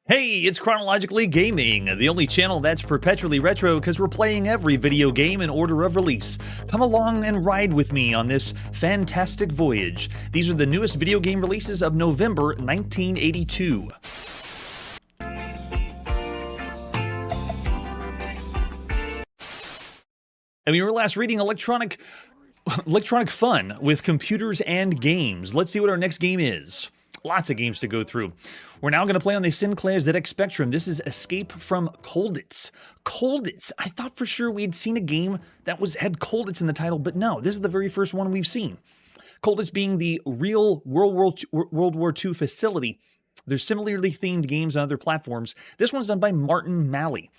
Hey, it's Chronologically Gaming, the only channel that's perpetually retro because we're playing every video game in order of release. Come along and ride with me on this fantastic voyage. These are the newest video game releases of November 1982. And we were last reading electronic fun with computers and games. Let's see what our next game is. Lots of games to go through. We're now going to play on the Sinclair ZX Spectrum. This is Escape from Colditz. Colditz. I thought for sure we'd seen a game that had Colditz in the title, but no, this is the very first one we've seen. Colditz being the real World War II facility. There's similarly themed games on other platforms. This one's done by Martin Malley.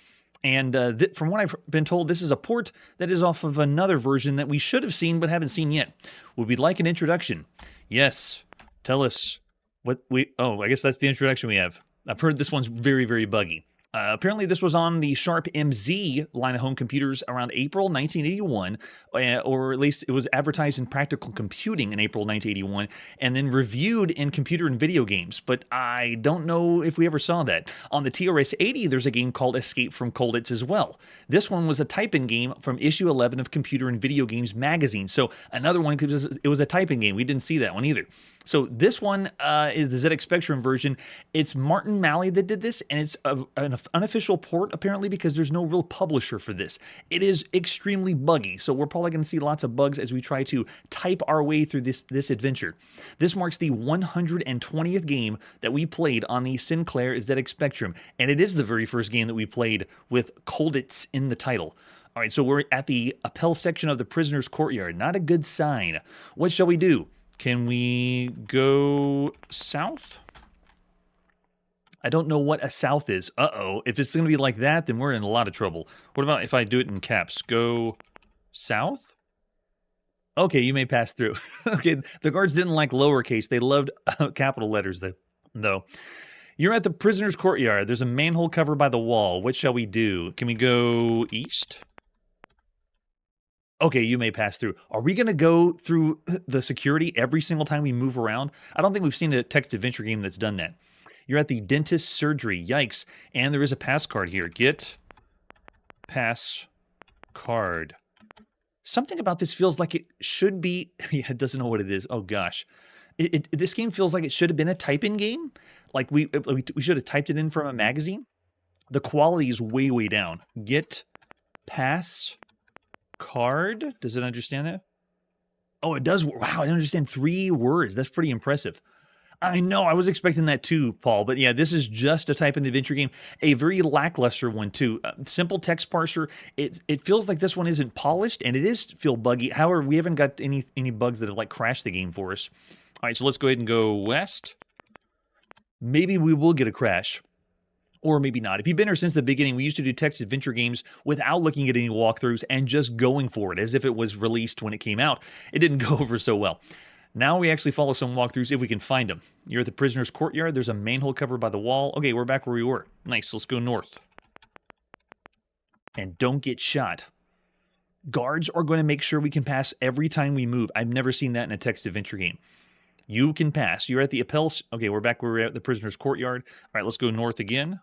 And from what I've been told, this is a port that is off of another version that we should have seen but haven't seen yet. Would we like an introduction? Yes. Tell us. I guess that's the introduction we have. I've heard this one's very, very buggy. Apparently, this was on the Sharp MZ line of home computers around April 1981, or at least it was advertised in Practical Computing in April 1981, and then reviewed in Computer and Video Games, but I don't know if we ever saw that. On the TRS-80, there's a game called Escape from Colditz as well. This one was a type-in game from issue 11 of Computer and Video Games magazine, so another one, it was a type-in game. We didn't see that one either. So this one is the ZX Spectrum version. It's Martin Malley that did this, and it's an unofficial port, apparently, because there's no real publisher for this. It is extremely buggy, so we're probably going to see lots of bugs as we try to type our way through this adventure. This marks the 120th game that we played on the Sinclair ZX Spectrum, and it is the very first game that we played with Colditz in the title. All right, so we're at the Appel section of the prisoner's courtyard. Not a good sign. What shall we do? Can we go south? I don't know what a south is. Uh-oh. If it's going to be like that, then we're in a lot of trouble. What about if I do it in caps? Go south? Okay, you may pass through. Okay, the guards didn't like lowercase. They loved capital letters, though. You're at the prisoner's courtyard. There's a manhole cover by the wall. What shall we do? Can we go east? Okay, you may pass through. Are we going to go through the security every single time we move around? I don't think we've seen a text-adventure game that's done that. You're at the dentist's surgery. Yikes. And there is a pass card here. Get pass card. Something about this feels like it should be... Yeah, it doesn't know what it is. Oh, gosh. This game feels like it should have been a type-in game. Like we should have typed it in from a magazine. The quality is way, way down. Get pass card. Does it understand that? Oh, it does. Wow, I understand 3 words. That's pretty impressive. I know, I was expecting that too, Paul. But yeah, this is just a type-in adventure game. A very lackluster one too. Simple text parser. It feels like this one isn't polished, and it is feel buggy. However, we haven't got any bugs that have like crashed the game for us. All right, so let's go ahead and go west. Maybe we will get a crash. Or maybe not. If you've been here since the beginning, we used to do text adventure games without looking at any walkthroughs and just going for it as if it was released when it came out. It didn't go over so well. Now we actually follow some walkthroughs if we can find them. You're at the prisoner's courtyard. There's a manhole cover by the wall. Okay, we're back where we were. Nice. Let's go north. And don't get shot. Guards are going to make sure we can pass every time we move. I've never seen that in a text adventure game. You can pass. You're at the Appel. Okay, we're back where we're at the prisoner's courtyard. All right, let's go north again.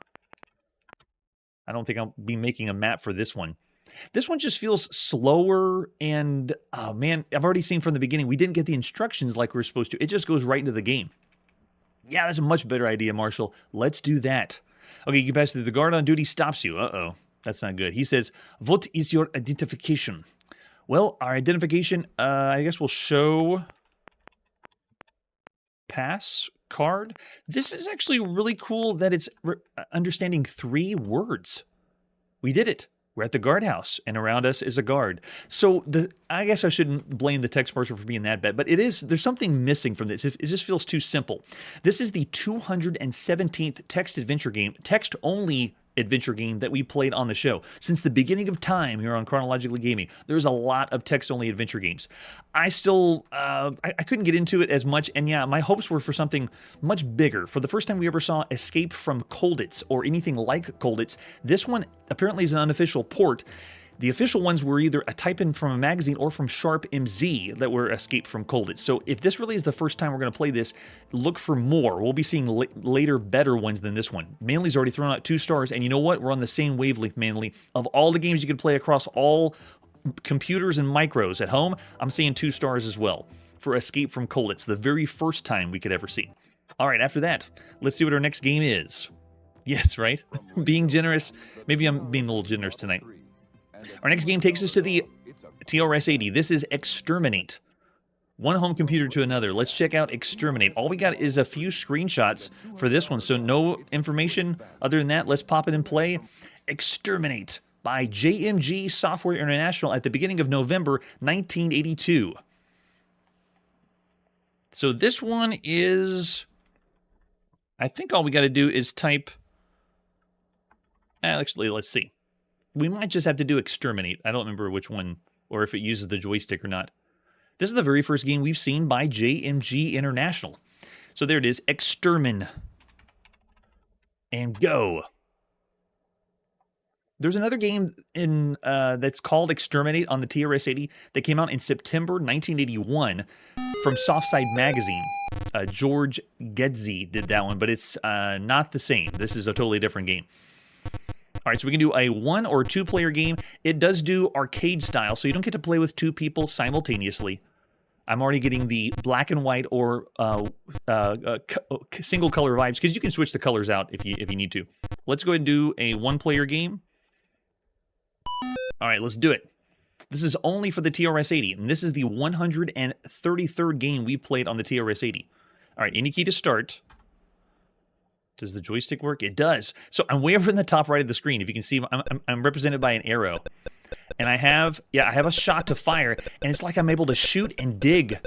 I don't think I'll be making a map for this one. This one just feels slower and, oh man, I've already seen from the beginning, we didn't get the instructions like we were supposed to. It just goes right into the game. Yeah, that's a much better idea, Marshall. Let's do that. Okay, you can pass through. The guard on duty stops you. Uh-oh, that's not good. He says, what is your identification? Well, our identification, I guess we'll show pass card. This is actually really cool that it's understanding 3 words. We did it. We're at the guardhouse, and around us is a guard. So I guess I shouldn't blame the text parser for being that bad, but there's something missing from this. It just feels too simple. This is the 217th text adventure game, text-only adventure game that we played on the show. Since the beginning of time here on Chronologically Gaming, there's a lot of text-only adventure games. I still, I couldn't get into it as much, and yeah, my hopes were for something much bigger. For the first time we ever saw Escape from Colditz or anything like Colditz, this one apparently is an unofficial port. The official ones were either a type-in from a magazine or from Sharp MZ that were Escape from Colditz. So if this really is the first time we're going to play this, look for more. We'll be seeing later better ones than this one. Manly's already thrown out 2 stars, and you know what? We're on the same wavelength, Manly. Of all the games you can play across all computers and micros at home, I'm seeing 2 stars as well for Escape from Colditz, the very first time we could ever see. All right, after that, let's see what our next game is. Yes, right? Being generous. Maybe I'm being a little generous tonight. Our next game takes us to the TRS-80. This is Exterminate. One home computer to another. Let's check out Exterminate. All we got is a few screenshots for this one, so no information other than that. Let's pop it and play. Exterminate by JMG Software International at the beginning of November 1982. So this one is... I think all we got to do is type... Actually, let's see. We might just have to do Exterminate. I don't remember which one, or if it uses the joystick or not. This is the very first game we've seen by JMG International. So there it is, Extermin. And go. There's another game in that's called Exterminate on the TRS-80 that came out in September 1981 from Softside Magazine. George Gedzi did that one, but it's not the same. This is a totally different game. All right, so we can do a 1 or 2 player game. It does do arcade style, so you don't get to play with 2 people simultaneously. I'm already getting the black and white or single color vibes, because you can switch the colors out if you need to. Let's go ahead and do a 1 player game. All right, let's do it. This is only for the TRS-80, and this is the 133rd game we played on the TRS-80. All right, any key to start. Does the joystick work? It does. So I'm way over in the top right of the screen. If you can see, I'm represented by an arrow. And I have a shot to fire, and it's like I'm able to shoot and dig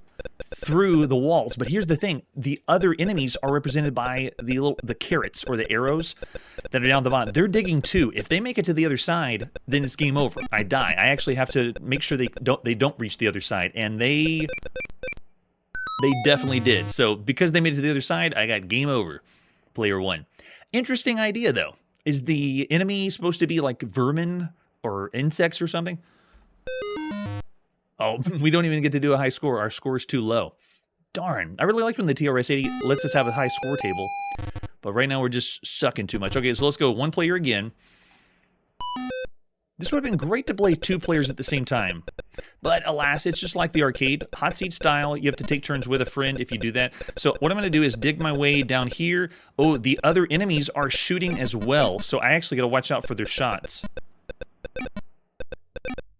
through the walls. But here's the thing. The other enemies are represented by the carrots or the arrows that are down the bottom. They're digging too. If they make it to the other side, then it's game over. I die. I actually have to make sure they don't reach the other side. And they definitely did. So because they made it to the other side, I got game over. Player 1. Interesting idea, though. Is the enemy supposed to be like vermin or insects or something? Oh, we don't even get to do a high score. Our score is too low. Darn. I really like when the TRS-80 lets us have a high score table. But right now we're just sucking too much. Okay, so let's go 1 player again. This would have been great to play 2 players at the same time. But alas, it's just like the arcade. Hot seat style, you have to take turns with a friend if you do that. So what I'm going to do is dig my way down here. Oh, the other enemies are shooting as well. So I actually got to watch out for their shots.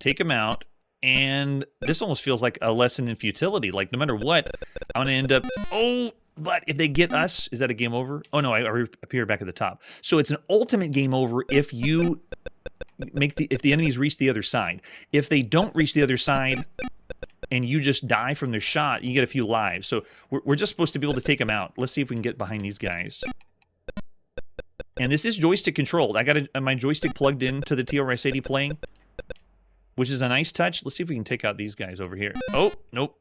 Take them out. And this almost feels like a lesson in futility. Like, no matter what, I'm going to end up... Oh, but if they get us... Is that a game over? Oh, no, I appear back at the top. So it's an ultimate game over if you... if the enemies reach the other side. If they don't reach the other side and you just die from their shot, you get a few lives. So we're just supposed to be able to take them out. Let's see if we can get behind these guys. And this is joystick controlled. I got my joystick plugged into the TRS-80 playing, which is a nice touch. Let's see if we can take out these guys over here. Oh, nope.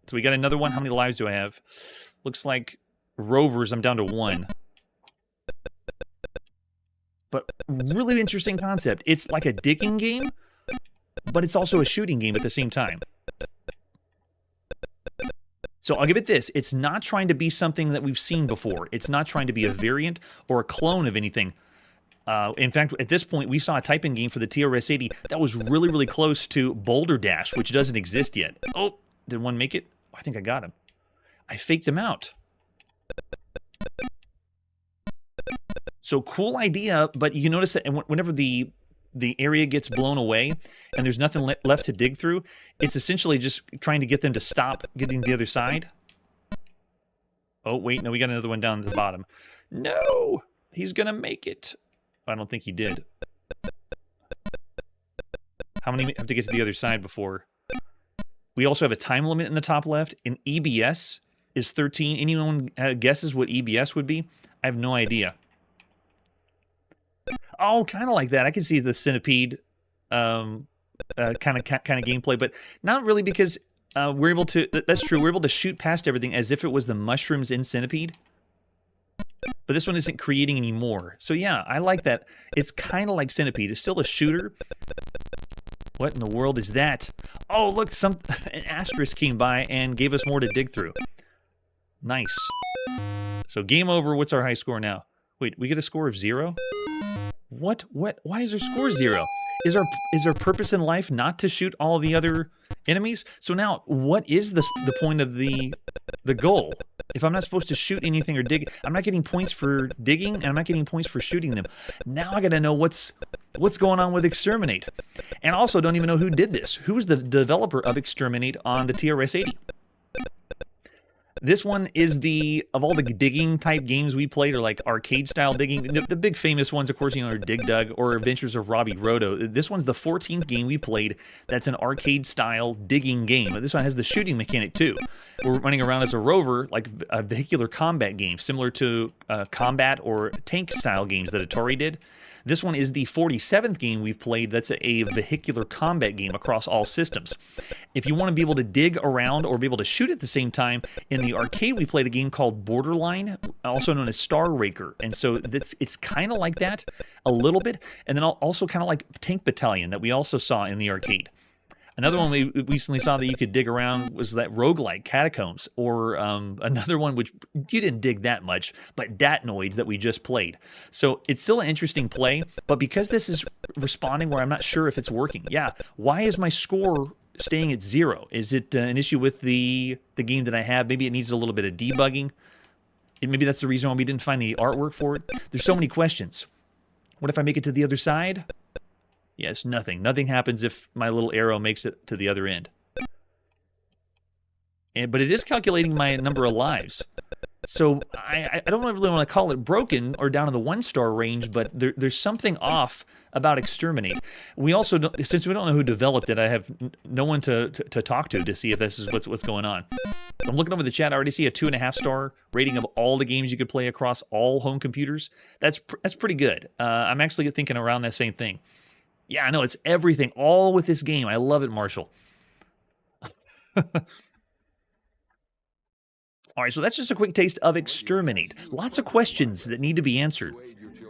So we got another one. How many lives do I have? Looks like Rovers, I'm down to 1. But really interesting concept. It's like a digging game, but it's also a shooting game at the same time. So I'll give it this. It's not trying to be something that we've seen before. It's not trying to be a variant or a clone of anything. In fact, at this point, we saw a type-in game for the TRS-80 that was really, really close to Boulder Dash, which doesn't exist yet. Oh, did one make it? Oh, I think I got him. I faked him out. So cool idea, but you notice that whenever the area gets blown away and there's nothing left to dig through, it's essentially just trying to get them to stop getting to the other side. Oh, wait, no, we got another one down at the bottom. No, he's going to make it. I don't think he did. How many have to get to the other side before? We also have a time limit in the top left, and EBS is 13. Anyone guesses what EBS would be? I have no idea. Oh, kind of like that. I can see the centipede kind of gameplay, but not really, because we're able to... That's true. We're able to shoot past everything as if it was the mushrooms in Centipede. But this one isn't creating any more. So yeah, I like that. It's kind of like Centipede. It's still a shooter, What in the world is that? Oh, look, an asterisk came by and gave us more to dig through. Nice. So game over. What's our high score now? Wait, we get a score of 0? What? Why is our score 0? Is our purpose in life not to shoot all the other enemies? So now, what is the point of the goal? If I'm not supposed to shoot anything or dig, I'm not getting points for digging, and I'm not getting points for shooting them. Now I gotta know what's going on with Exterminate. And also don't even know who did this. Who's the developer of Exterminate on the TRS-80? This one is of all the digging type games we played, or like arcade style digging. The big famous ones, of course, are Dig Dug or Adventures of Robbie Roto. This one's the 14th game we played that's an arcade style digging game. This one has the shooting mechanic too. We're running around as a rover, like a vehicular combat game, similar to combat or tank style games that Atari did. This one is the 47th game we've played that's a vehicular combat game across all systems. If you want to be able to dig around or be able to shoot at the same time, in the arcade we played a game called Borderline, also known as Star Raker. And so it's kind of like that a little bit, and then also kind of like Tank Battalion that we also saw in the arcade. Another one we recently saw that you could dig around was that roguelike Catacombs, or another one which you didn't dig that much, but Datnoids that we just played. So it's still an interesting play, but because this is responding where I'm not sure if it's working. Yeah, why is my score staying at 0? Is it an issue with the game that I have? Maybe it needs a little bit of debugging. Maybe that's the reason why we didn't find the artwork for it. There's so many questions. What if I make it to the other side? Yes, nothing. Nothing happens if my little arrow makes it to the other end. But it is calculating my number of lives. So I don't really want to call it broken or down in the 1-star range, but there's something off about Exterminate. We also, since we don't know who developed it, I have no one to talk to see if this is what's going on. I'm looking over the chat. I already see a 2.5-star rating of all the games you could play across all home computers. That's pretty good. I'm actually thinking around that same thing. Yeah, I know, it's everything, all with this game. I love it, Marshall. All right, so that's just a quick taste of Exterminate. Lots of questions that need to be answered.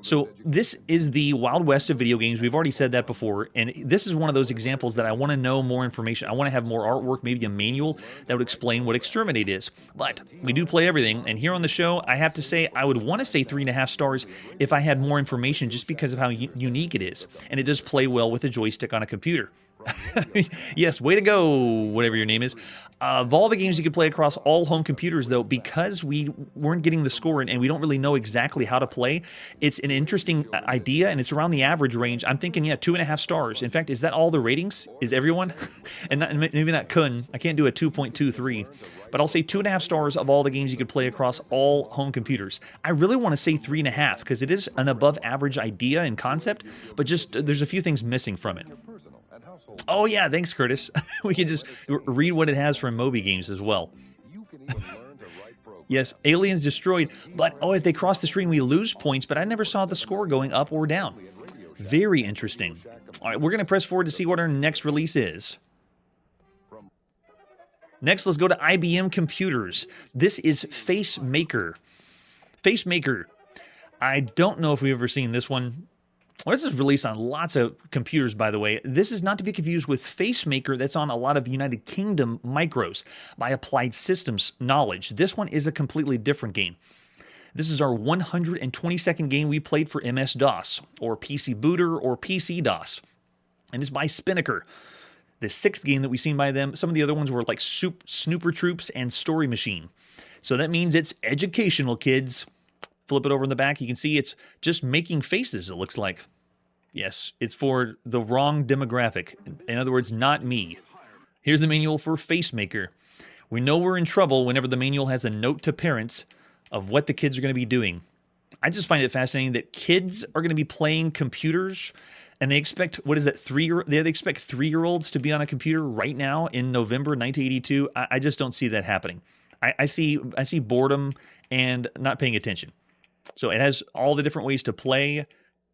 So this is the Wild West of video games. We've already said that before, and this is one of those examples that I want to know more information. I want to have more artwork, maybe a manual that would explain what Exterminate is. But we do play everything, and here on the show, I have to say, I would want to say 3.5 stars if I had more information just because of how unique it is. And it does play well with a joystick on a computer. Yes, way to go, whatever your name is. Of all the games you could play across all home computers, though, because we weren't getting the score and we don't really know exactly how to play, it's an interesting idea, and it's around the average range. I'm thinking, yeah, 2.5 stars. In fact, is that all the ratings? Is everyone? And maybe not Kun. I can't do a 2.23. But I'll say 2.5 stars of all the games you could play across all home computers. I really want to say 3.5 because it is an above average idea and concept, but just there's a few things missing from it. Oh yeah, thanks, Curtis. We can just read what it has from Moby Games as well. Yes, Aliens Destroyed, but if they cross the stream, we lose points, but I never saw the score going up or down. Very interesting. All right, we're going to press forward to see what our next release is. Next, let's go to IBM Computers. This is FaceMaker. FaceMaker. I don't know if we've ever seen this one. Well, this is released on lots of computers, by the way. This is not to be confused with FaceMaker that's on a lot of United Kingdom micros by Applied Systems Knowledge. This one is a completely different game. This is our 122nd game we played for MS-DOS, or PC Booter, or PC-DOS. And it's by Spinnaker. The 6th game that we've seen by them. Some of the other ones were like Snooper Troops and Story Machine. So that means it's educational, kids. Flip it over in the back, you can see it's just making faces, it looks like. Yes, it's for the wrong demographic. In other words, not me. Here's the manual for FaceMaker. We know we're in trouble whenever the manual has a note to parents of what the kids are going to be doing. I just find it fascinating that kids are going to be playing computers, and they expect, what is that, they expect 3-year-olds to be on a computer right now in November 1982. I just don't see that happening. I see boredom and not paying attention. So it has all the different ways to play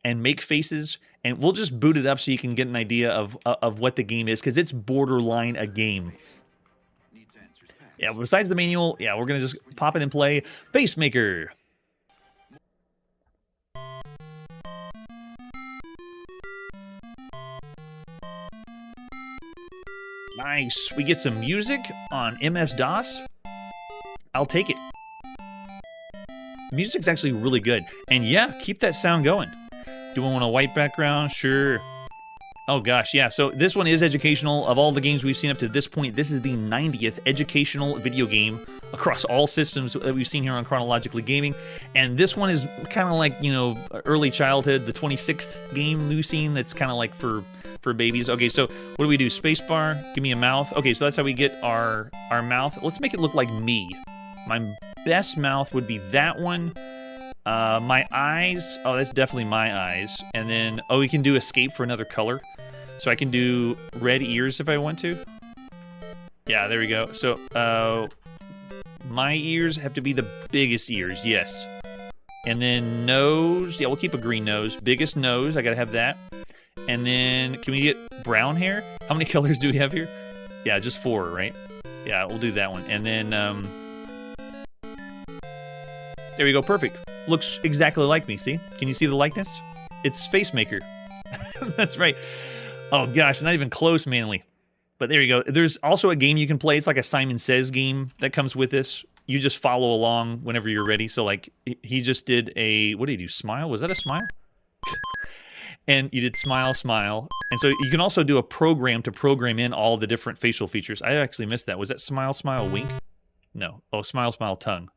and make faces, and we'll just boot it up so you can get an idea of what the game is, because it's borderline a game. Yeah, besides the manual, yeah, we're going to just pop it and play FaceMaker. Nice. We get some music on MS-DOS. I'll take it. The music's actually really good. And yeah, keep that sound going. Do I want a white background? Sure. Oh gosh, yeah. So this one is educational. Of all the games we've seen up to this point, this is the 90th educational video game across all systems that we've seen here on Chronologically Gaming. And this one is kind of like, you know, early childhood, the 26th game we've seen that's kind of like for babies. Okay, so what do we do? Spacebar, give me a mouth. Okay, so that's how we get our mouth. Let's make it look like me. My best mouth would be that one. My eyes, oh, that's definitely my eyes. And then, oh, we can do escape for another color. So I can do red ears if I want to. Yeah, there we go. So, my ears have to be the biggest ears, yes. And then nose, yeah, we'll keep a green nose. Biggest nose, I gotta have that. And then, can we get brown hair? How many colors do we have here? Yeah, just 4, right? Yeah, we'll do that one. And then, there we go, perfect. Looks exactly like me, see? Can you see the likeness? It's Facemaker. That's right. Oh gosh, not even close, Manly. But there you go. There's also a game you can play. It's like a Simon Says game that comes with this. You just follow along whenever you're ready. So like, he just did a, what did he do? Smile? Was that a smile? And you did smile, smile. And so you can also do a program to program in all the different facial features. I actually missed that. Was that smile, smile, wink? No. Oh, smile, smile, tongue.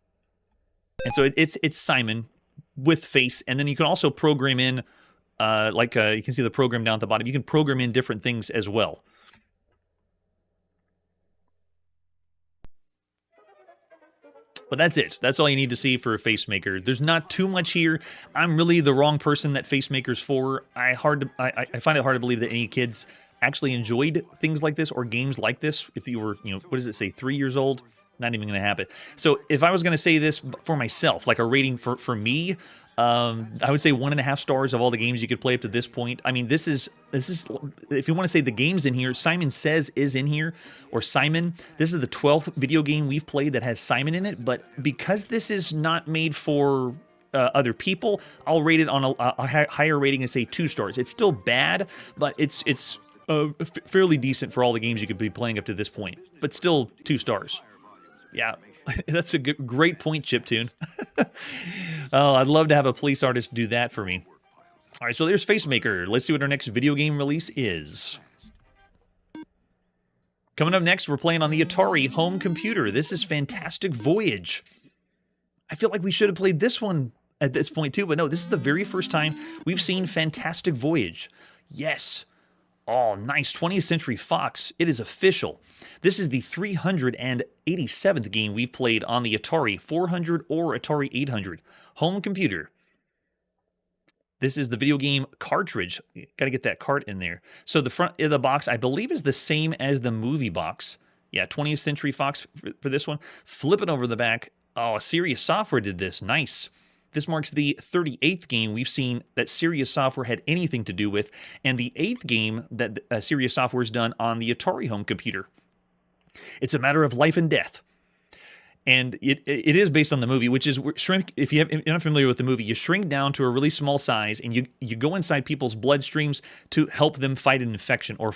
And so it's Simon with face, and then you can also program in, you can see the program down at the bottom. You can program in different things as well. But that's it. That's all you need to see for a Facemaker. There's not too much here. I'm really the wrong person that Facemaker's for. I find it hard to believe that any kids actually enjoyed things like this or games like this. If you were, what does it say, 3 years old? Not even going to happen. So if I was going to say this for myself, like a rating for me, I would say 1.5 stars of all the games you could play up to this point. I mean, this is if you want to say the games in here, Simon Says is in here, or Simon. This is the 12th video game we've played that has Simon in it, but because this is not made for other people, I'll rate it on a higher rating and say 2 stars. It's still bad, but it's fairly decent for all the games you could be playing up to this point, but still 2 stars. Yeah, that's a great point, Chiptune. Oh, I'd love to have a police artist do that for me. All right, so there's Facemaker. Let's see what our next video game release is. Coming up next, we're playing on the Atari home computer. This is Fantastic Voyage. I feel like we should have played this one at this point too, but no, this is the very first time we've seen Fantastic Voyage. Yes. Oh, nice. 20th Century Fox. It is official. This is the 387th game we've played on the Atari 400 or Atari 800 home computer. This is the video game cartridge. Got to get that cart in there. So the front of the box, I believe, is the same as the movie box. Yeah, 20th Century Fox for this one. Flip it over the back. Oh, Serious Software did this. Nice. This marks the 38th game we've seen that Serious Software had anything to do with, and the 8th game that Serious Software has done on the Atari home computer. It's a matter of life and death. And it is based on the movie, which is shrink. If you're not familiar with the movie, you shrink down to a really small size, and you go inside people's bloodstreams to help them fight an infection or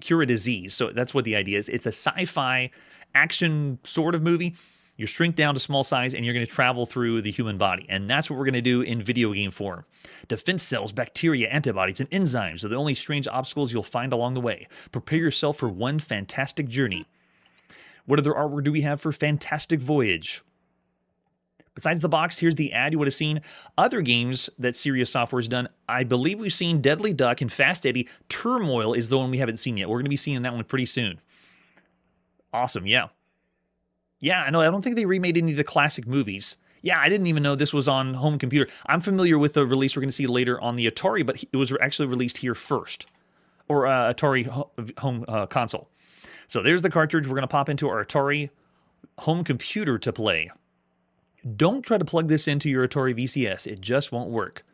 cure a disease. So that's what the idea is. It's a sci-fi action sort of movie. You shrink down to small size, and you're going to travel through the human body. And that's what we're going to do in video game form. Defense cells, bacteria, antibodies, and enzymes are the only strange obstacles you'll find along the way. Prepare yourself for one fantastic journey. What other artwork do we have for Fantastic Voyage? Besides the box, here's the ad you would have seen. Other games that Serious Software has done, I believe we've seen Deadly Duck and Fast Eddie. Turmoil is the one we haven't seen yet. We're going to be seeing that one pretty soon. Awesome, yeah. Yeah, I know. I don't think they remade any of the classic movies. Yeah, I didn't even know this was on home computer. I'm familiar with the release we're going to see later on the Atari, but it was actually released here first. Or Atari home console. So there's the cartridge. We're going to pop into our Atari home computer to play. Don't try to plug this into your Atari VCS. It just won't work.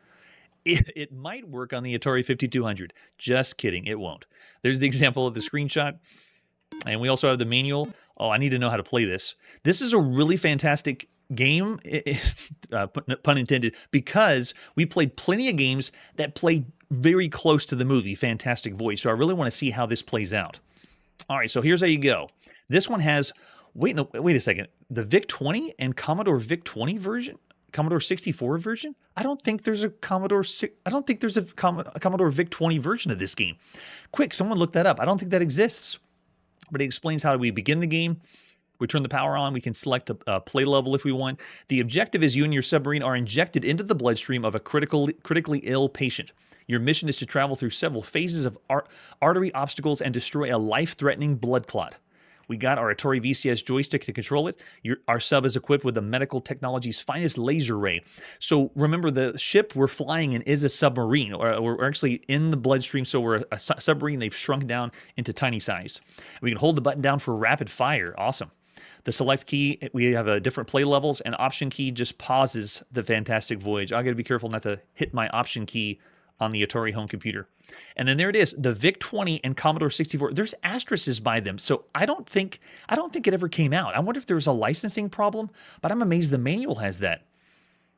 It might work on the Atari 5200. Just kidding. It won't. There's the example of the screenshot. And we also have the manual. Oh, I need to know how to play this. This is a really fantastic game, pun intended, because we played plenty of games that play very close to the movie Fantastic Voyage. So I really want to see how this plays out. All right, so here's how you go. This one has, wait a second. The VIC-20 and Commodore VIC-20 version? Commodore 64 version? I don't think there's a Commodore Commodore VIC-20 version of this game. Quick, someone look that up. I don't think that exists. But it explains how we begin the game. We turn the power on. We can select a play level if we want. The objective is you and your submarine are injected into the bloodstream of a critically ill patient. Your mission is to travel through several phases of artery obstacles and destroy a life-threatening blood clot. We got our Atari VCS joystick to control it. Our sub is equipped with the medical technology's finest laser ray. So remember, the ship we're flying in is a submarine. Or we're actually in the bloodstream, so we're a submarine. They've shrunk down into tiny size. We can hold the button down for rapid fire. Awesome. The select key, we have different play levels, and option key just pauses the fantastic voyage. I got to be careful not to hit my option key on the Atari home computer. And then there it is, the VIC-20 and Commodore 64. There's asterisks by them, so I don't think it ever came out. I wonder if there was a licensing problem, but I'm amazed the manual has that.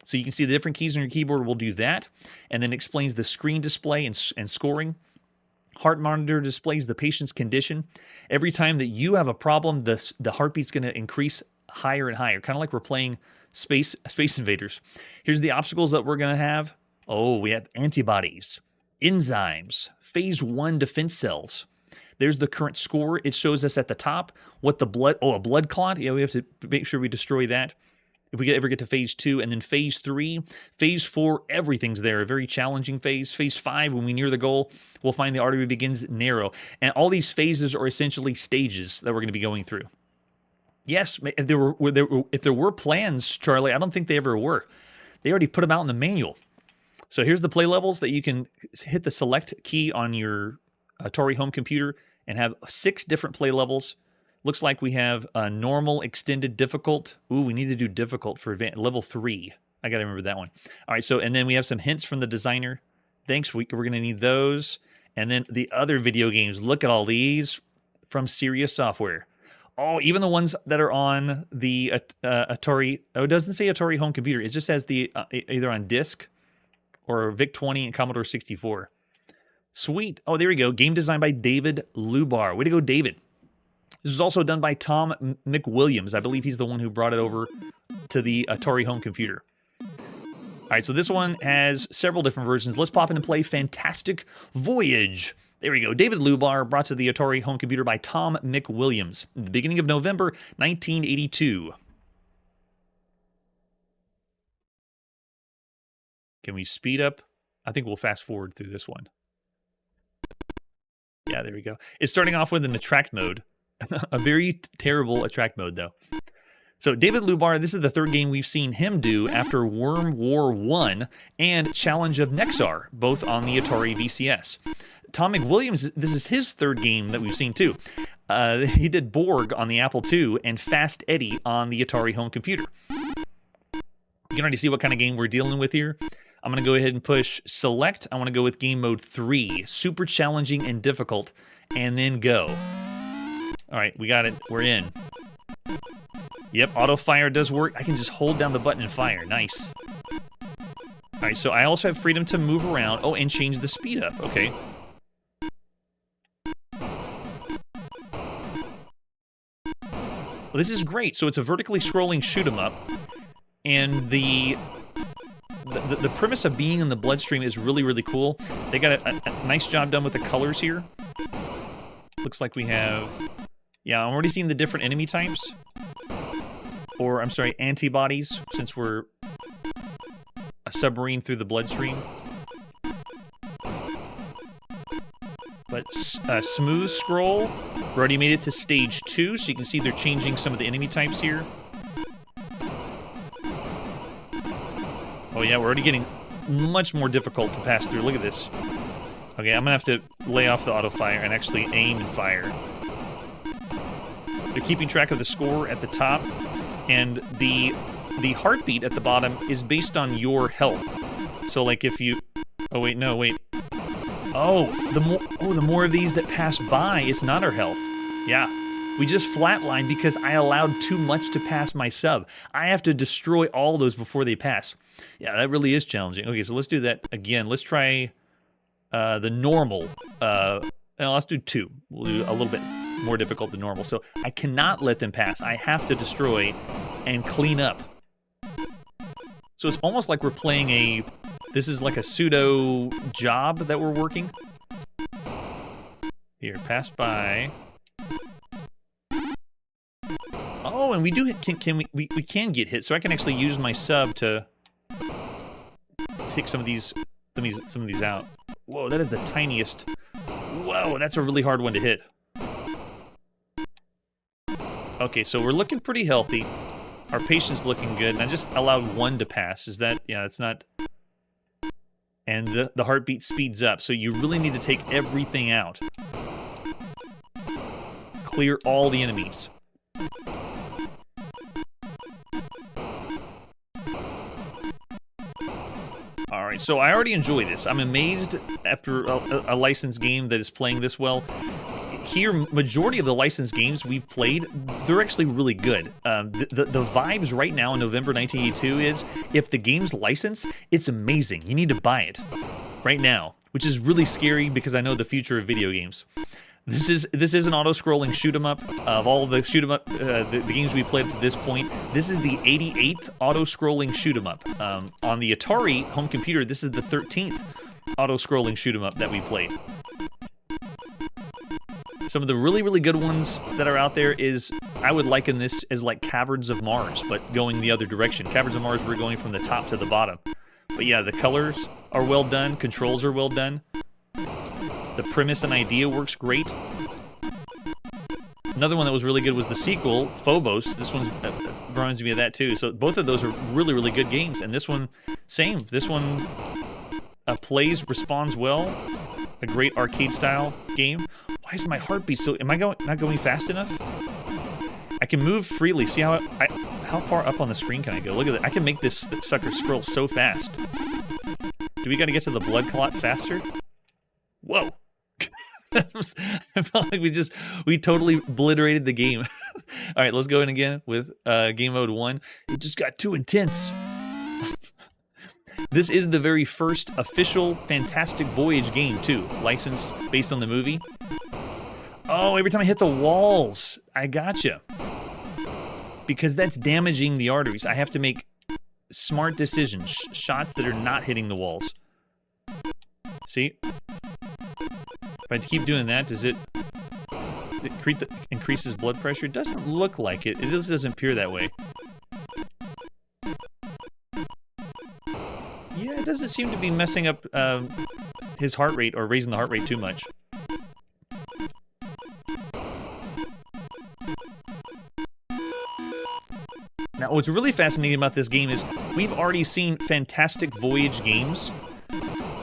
So you can see the different keys on your keyboard will do that, and then explains the screen display and scoring. Heart monitor displays the patient's condition. Every time that you have a problem, the heartbeat's going to increase higher and higher, kind of like we're playing Space Invaders. Here's the obstacles that we're going to have. Oh, we have antibodies, enzymes, phase 1 defense cells. There's the current score. It shows us at the top what the blood, a blood clot. Yeah, we have to make sure we destroy that if we ever get to phase 2. And then phase 3, phase 4, everything's there. A very challenging phase. Phase 5, when we near the goal, we'll find the artery begins narrow. And all these phases are essentially stages that we're going to be going through. Yes, if there were plans, Charlie, I don't think they ever were. They already put them out in the manual. So here's the play levels that you can hit the select key on your Atari home computer and have 6 different play levels. Looks like we have a normal, extended, difficult. Ooh, we need to do difficult for level 3. I got to remember that one. All right, so and then we have some hints from the designer. Thanks, we're going to need those. And then the other video games. Look at all these from Serious Software. Oh, even the ones that are on the Atari. Oh, it doesn't say Atari home computer. It just says the either on disc or VIC-20 and Commodore 64. Sweet. Oh, there we go. Game designed by David Lubar. Way to go, David. This was also done by Tom McWilliams. I believe he's the one who brought it over to the Atari home computer. All right, so this one has several different versions. Let's pop in and play Fantastic Voyage. There we go. David Lubar, brought to the Atari home computer by Tom McWilliams. In the beginning of November, 1982. Can we speed up? I think we'll fast forward through this one. Yeah, there we go. It's starting off with an attract mode. A very terrible attract mode, though. So David Lubar, this is the 3rd game we've seen him do after Worm War 1 and Challenge of Nexar, both on the Atari VCS. Tom McWilliams, this is his 3rd game that we've seen, too. He did Borg on the Apple II and Fast Eddie on the Atari home computer. You can already see what kind of game we're dealing with here. I'm going to go ahead and push select. I want to go with game mode 3, super challenging and difficult, and then go. All right, we got it. We're in. Yep, auto fire does work. I can just hold down the button and fire. Nice. All right, so I also have freedom to move around. Oh, and change the speed up. Okay. Well, this is great. So it's a vertically scrolling shoot 'em up, and the premise of being in the bloodstream is really, really cool. They got a nice job done with the colors here. Looks like we have... Yeah, I'm already seeing the different enemy types. Or, I'm sorry, antibodies, since we're a submarine through the bloodstream. But smooth scroll. We already made it to stage 2, so you can see they're changing some of the enemy types here. Oh yeah, we're already getting much more difficult to pass through. Look at this. Okay, I'm gonna have to lay off the auto fire and actually aim and fire. They're keeping track of the score at the top, and the heartbeat at the bottom is based on your health. So like if you... Oh wait, no, wait. Oh, the more of these that pass by, it's not our health. Yeah. We just flatlined because I allowed too much to pass my sub. I have to destroy all those before they pass. Yeah, that really is challenging. Okay, so let's do that again. Let's try the normal. Let's do 2. We'll do a little bit more difficult than normal. So I cannot let them pass. I have to destroy and clean up. So it's almost like we're playing this is like a pseudo job that we're working. Here, pass by. Oh, and we do we can get hit, so I can actually use my sub to take some of these out. Whoa, that is the tiniest. Whoa, that's a really hard one to hit. Okay, so we're looking pretty healthy. Our patience looking good, and I just allowed one to pass. Is that, yeah, it's not. And the heartbeat speeds up, so you really need to take everything out. Clear all the enemies. Alright, so I already enjoy this. I'm amazed after a licensed game that is playing this well. Here, majority of the licensed games we've played, they're actually really good. The vibes right now in November 1982 is, if the game's licensed, it's amazing. You need to buy it right now, which is really scary because I know the future of video games. This is an auto-scrolling shoot-'em-up. Of all the shoot-'em-up, the games we played up to this point, this is the 88th auto-scrolling shoot-'em-up. On the Atari home computer, this is the 13th auto-scrolling shoot-'em-up that we played. Some of the really, really good ones that are out there is, I would liken this as like Caverns of Mars, but going the other direction. Caverns of Mars, we're going from the top to the bottom. But yeah, the colors are well done, controls are well done. The premise and idea works great. Another one that was really good was the sequel, Phobos. This one reminds me of that too. So both of those are really, really good games. And this one, same. This one plays, responds well. A great arcade-style game. Why is my heartbeat so... Am I not going fast enough? I can move freely. See how far up on the screen can I go? Look at that. I can make this sucker scroll so fast. Do we got to get to the blood clot faster? Whoa. I felt like we totally obliterated the game. All right, let's go in again with game mode 1. It just got too intense. This is the very first official Fantastic Voyage game, too. Licensed based on the movie. Oh, every time I hit the walls. I gotcha. Because that's damaging the arteries. I have to make smart decisions. Shots that are not hitting the walls. See? If I keep doing that, does it increases blood pressure? It doesn't look like it. It just doesn't appear that way. Yeah, it doesn't seem to be messing up his heart rate or raising the heart rate too much. Now, what's really fascinating about this game is we've already seen Fantastic Voyage games.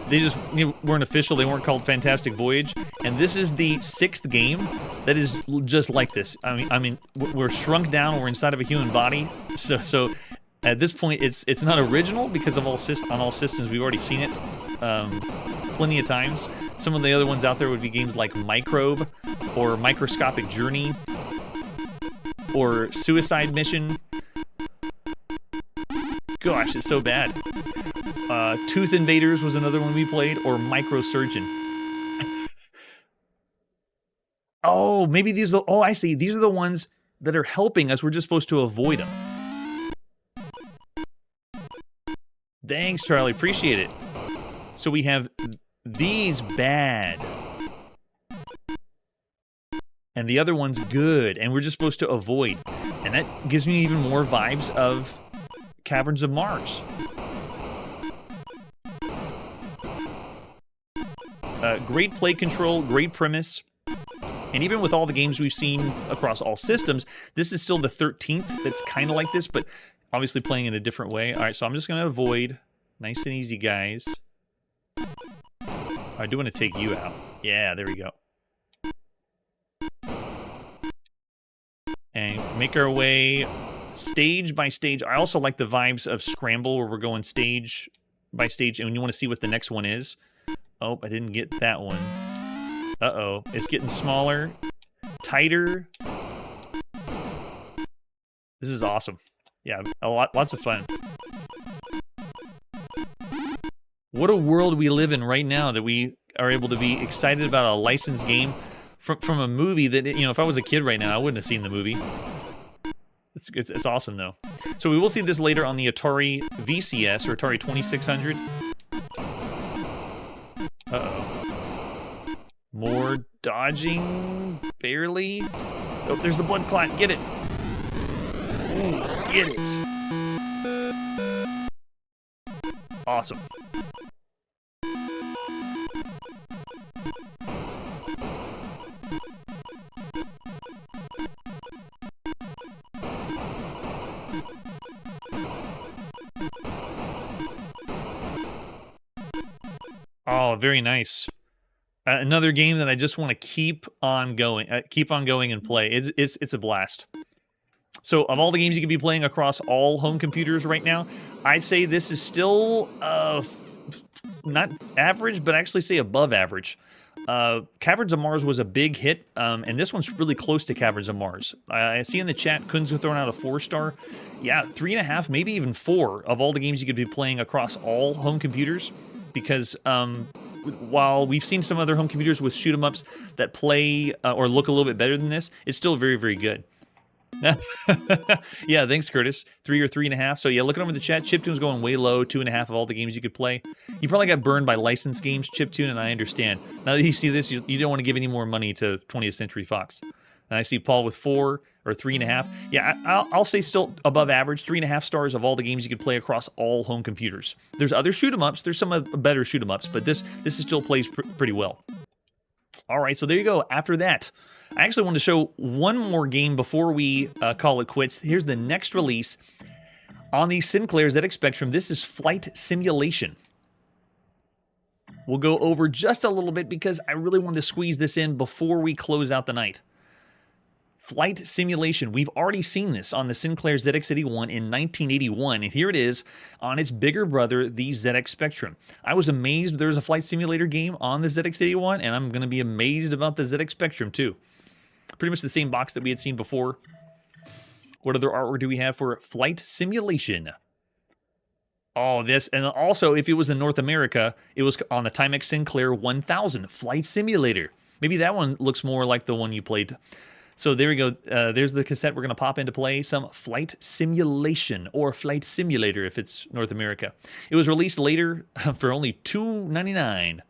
They just weren't official. They weren't called Fantastic Voyage. And this is the 6th game that is just like this. I mean, we're shrunk down. We're inside of a human body. So at this point, it's not original because of on all systems we've already seen it plenty of times. Some of the other ones out there would be games like Microbe or Microscopic Journey or Suicide Mission. Gosh, it's so bad. Tooth Invaders was another one we played, or Microsurgeon. Oh, maybe these are... Oh, I see. These are the ones that are helping us. We're just supposed to avoid them. Thanks, Charlie. Appreciate it. So we have these bad. And the other one's good. And we're just supposed to avoid. And that gives me even more vibes of Caverns of Mars. Great play control, great premise. And even with all the games we've seen across all systems, this is still the 13th that's kind of like this, but obviously playing in a different way. All right, so I'm just going to avoid. Nice and easy, guys. I do want to take you out. Yeah, there we go. And make our way stage by stage. I also like the vibes of Scramble, where we're going stage by stage, and when you want to see what the next one is. Oh, I didn't get that one. Uh-oh. It's getting smaller, tighter. This is awesome. Yeah, lots of fun. What a world we live in right now that we are able to be excited about a licensed game from a movie that, you know, if I was a kid right now, I wouldn't have seen the movie. It's awesome, though. So we will see this later on the Atari VCS, or Atari 2600. Uh-oh. More dodging, barely. Oh, there's the blood clot. Get it. Ooh, get it. Awesome. Oh, very nice. Another game that I just want to keep on going and play. It's a blast. So, of all the games you could be playing across all home computers right now, I'd say this is still not average, but actually say above average. Caverns of Mars was a big hit, and this one's really close to Caverns of Mars. I see in the chat, Kunz throwing out a 4-star. Yeah, 3.5, maybe even 4 of all the games you could be playing across all home computers. Because while we've seen some other home computers with shoot-'em-ups that play or look a little bit better than this, it's still very, very good. Yeah, thanks, Curtis. 3 or 3.5. So yeah, looking over the chat, Chiptune's going way low. 2.5 of all the games you could play. You probably got burned by licensed games, Chiptune, and I understand. Now that you see this, you don't want to give any more money to 20th Century Fox. And I see Paul with 4 or 3.5. Yeah, I'll say still above average. 3.5 stars of all the games you could play across all home computers. There's other shoot-'em-ups. There's some better shoot-'em-ups, but this still plays pretty well. All right, so there you go. After that, I actually want to show one more game before we call it quits. Here's the next release on the Sinclair ZX Spectrum. This is Flight Simulation. We'll go over just a little bit because I really wanted to squeeze this in before we close out the night. Flight Simulation. We've already seen this on the Sinclair ZX81 in 1981, and here it is on its bigger brother, the ZX Spectrum. I was amazed there was a flight simulator game on the ZX81, and I'm going to be amazed about the ZX Spectrum too. Pretty much the same box that we had seen before. What other artwork do we have for Flight Simulation? Oh, this, and also if it was in North America, it was on the Timex Sinclair 1000 Flight Simulator. Maybe that one looks more like the one you played. So there we go. There's the cassette we're going to pop into play. Some Flight Simulation, or Flight Simulator if it's North America. It was released later for only £2.99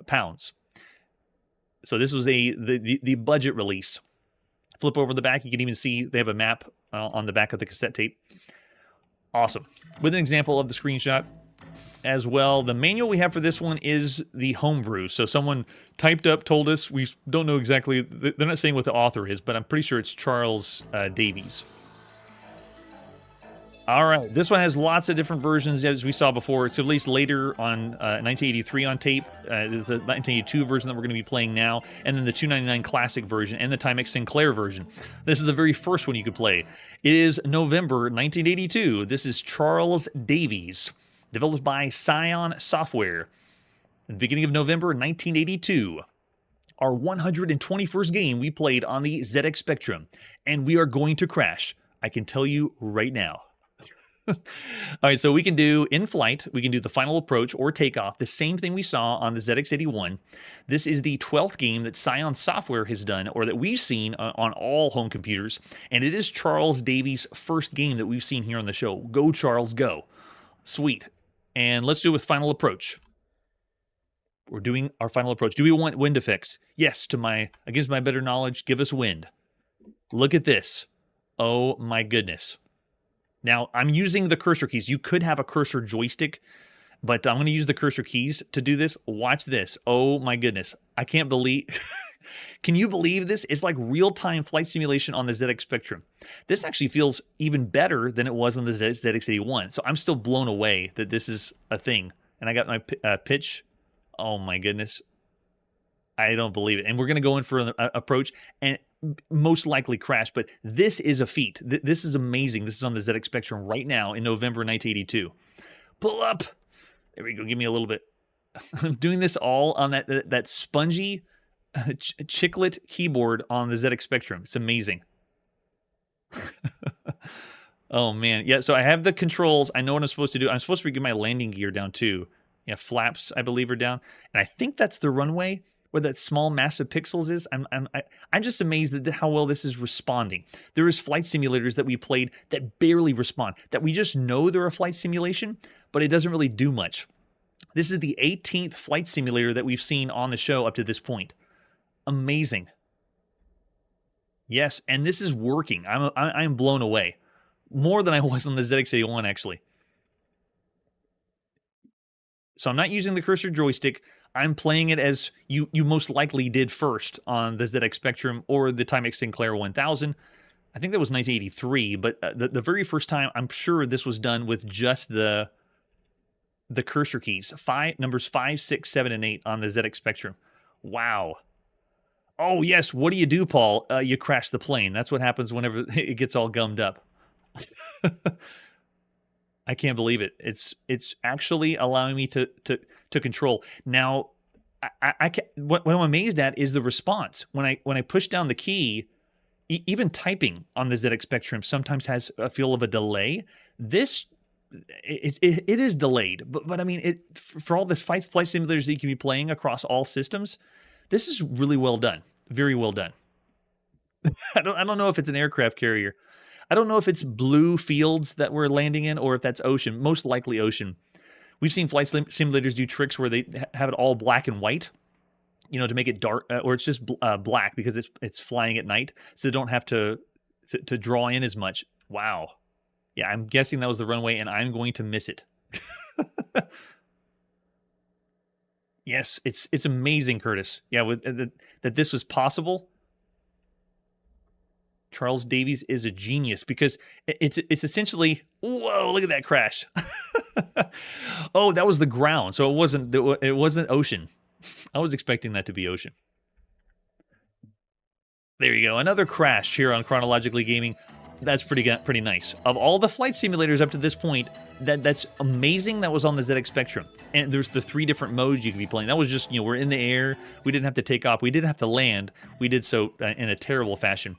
pounds. So this was the budget release. Flip over the back. You can even see they have a map on the back of the cassette tape. Awesome. With an example of the screenshot as well. The manual we have for this one is the homebrew. So someone typed up, told us, we don't know exactly, they're not saying what the author is, but I'm pretty sure it's Charles Davies. All right, this one has lots of different versions as we saw before. It's released later on 1983 on tape. There's a 1982 version that we're going to be playing now, and then the $2.99 classic version and the Timex Sinclair version. This is the very first one you could play. It is November 1982. This is Charles Davies, developed by Scion Software. At the beginning of November 1982, our 121st game we played on the ZX Spectrum, and we are going to crash. I can tell you right now. All right, so we can do in flight, we can do the final approach or takeoff, the same thing we saw on the ZX81. This is the 12th game that Scion Software has done, or that we've seen on all home computers, and it is Charles Davies' first game that we've seen here on the show. Go, Charles, go. Sweet. And let's do it with final approach. We're doing our final approach. Do we want wind effects? Yes, against my better knowledge, give us wind. Look at this. Oh my goodness. Now, I'm using the cursor keys. You could have a cursor joystick, but I'm going to use the cursor keys to do this. Watch this. Oh my goodness. I can't believe... Can you believe this? It's like real-time flight simulation on the ZX Spectrum. This actually feels even better than it was on the ZX81. So I'm still blown away that this is a thing. And I got my pitch. Oh my goodness. I don't believe it. And we're going to go in for an approach and most likely crash. But this is a feat. This is amazing. This is on the ZX Spectrum right now in November 1982. Pull up. There we go. Give me a little bit. I'm doing this all on that spongy... chiclet keyboard on the ZX Spectrum. It's amazing. Oh man, yeah. So I have the controls. I know what I'm supposed to do. I'm supposed to get my landing gear down too. Yeah, flaps I believe are down, and I think that's the runway. where that small mass of pixels is. I'm just amazed at how well this is responding. There is flight simulators that we played that barely respond, that we just know they're a flight simulation, but it doesn't really do much. This is the 18th flight simulator that we've seen on the show up to this point. Amazing. Yes, and this is working. I'm blown away. More than I was on the ZX81, actually. So I'm not using the cursor joystick. I'm playing it as you most likely did first on the ZX Spectrum or the Timex Sinclair 1000. I think that was 1983, but the very first time, I'm sure this was done with just the cursor keys. Numbers 5, 6, 7, and 8 on the ZX Spectrum. Wow. Oh, yes. What do you do, Paul? You crash the plane. That's what happens whenever it gets all gummed up. I can't believe it. It's actually allowing me to control. Now, what I'm amazed at is the response. When I push down the key, even typing on the ZX Spectrum sometimes has a feel of a delay. This it is delayed, but I mean, for all this flight simulators that you can be playing across all systems, this is really well done. Very well done. I don't know if it's an aircraft carrier. I don't know if it's blue fields that we're landing in or if that's ocean. Most likely ocean. We've seen flight simulators do tricks where they have it all black and white, to make it dark, or it's just black because it's flying at night, so they don't have to draw in as much. Wow. Yeah, I'm guessing that was the runway, and I'm going to miss it. Yes, it's amazing, Curtis. Yeah, that this was possible. Charles Davies is a genius because it's essentially, whoa, look at that crash. Oh, that was the ground, so it wasn't ocean. I was expecting that to be ocean. There you go, another crash here on Chronologically Gaming. That's pretty nice. Of all the flight simulators up to this point, that's amazing that was on the ZX Spectrum. And there's the 3 different modes you can be playing. That was just, we're in the air. We didn't have to take off. We did have to land. We did so in a terrible fashion.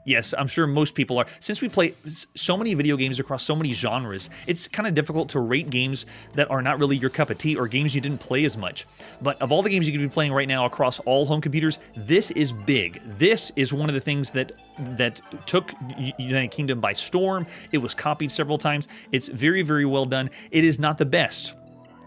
Yes, I'm sure most people are. Since we play so many video games across so many genres, it's kind of difficult to rate games that are not really your cup of tea or games you didn't play as much. But of all the games you could be playing right now across all home computers, this is big. This is one of the things that took United Kingdom by storm. It was copied several times. It's very, very well done. It is not the best.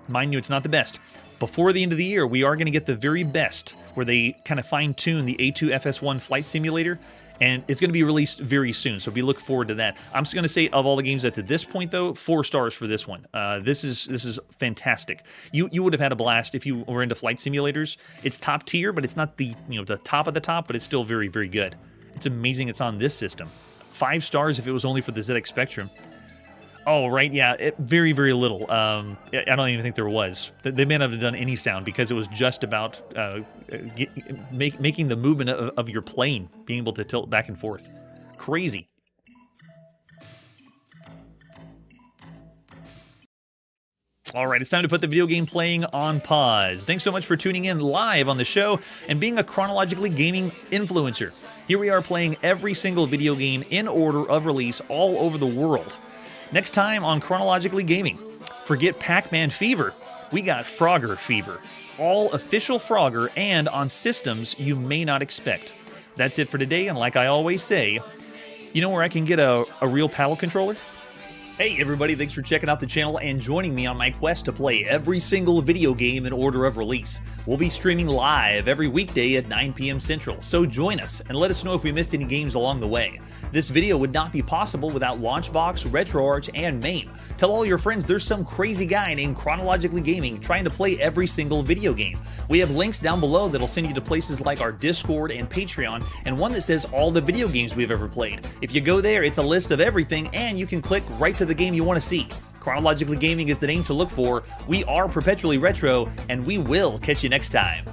Mind you, it's not the best. Before the end of the year, we are going to get the very best, where they kind of fine-tune the A2FS1 flight simulator. And it's going to be released very soon, so we look forward to that. I'm just going to say, of all the games up to this point, though, 4 stars for this one. This is fantastic. You would have had a blast if you were into flight simulators. It's top tier, but it's not the the top of the top, but it's still very, very good. It's amazing it's on this system. 5 stars if it was only for the ZX Spectrum. Oh, right, yeah, very, very little. I don't even think there was. They may not have done any sound because it was just about making the movement of your plane, being able to tilt back and forth. Crazy. All right, it's time to put the video game playing on pause. Thanks so much for tuning in live on the show and being a Chronologically Gaming influencer. Here we are playing every single video game in order of release all over the world. Next time on Chronologically Gaming, forget Pac-Man Fever, we got Frogger Fever. All official Frogger and on systems you may not expect. That's it for today, and like I always say, you know where I can get a real paddle controller? Hey everybody, thanks for checking out the channel and joining me on my quest to play every single video game in order of release. We'll be streaming live every weekday at 9 p.m. Central, so join us and let us know if we missed any games along the way. This video would not be possible without Launchbox, RetroArch, and MAME. Tell all your friends there's some crazy guy named Chronologically Gaming trying to play every single video game. We have links down below that'll send you to places like our Discord and Patreon, and one that says all the video games we've ever played. If you go there, it's a list of everything, and you can click right to the game you want to see. Chronologically Gaming is the name to look for. We are perpetually retro, and we will catch you next time.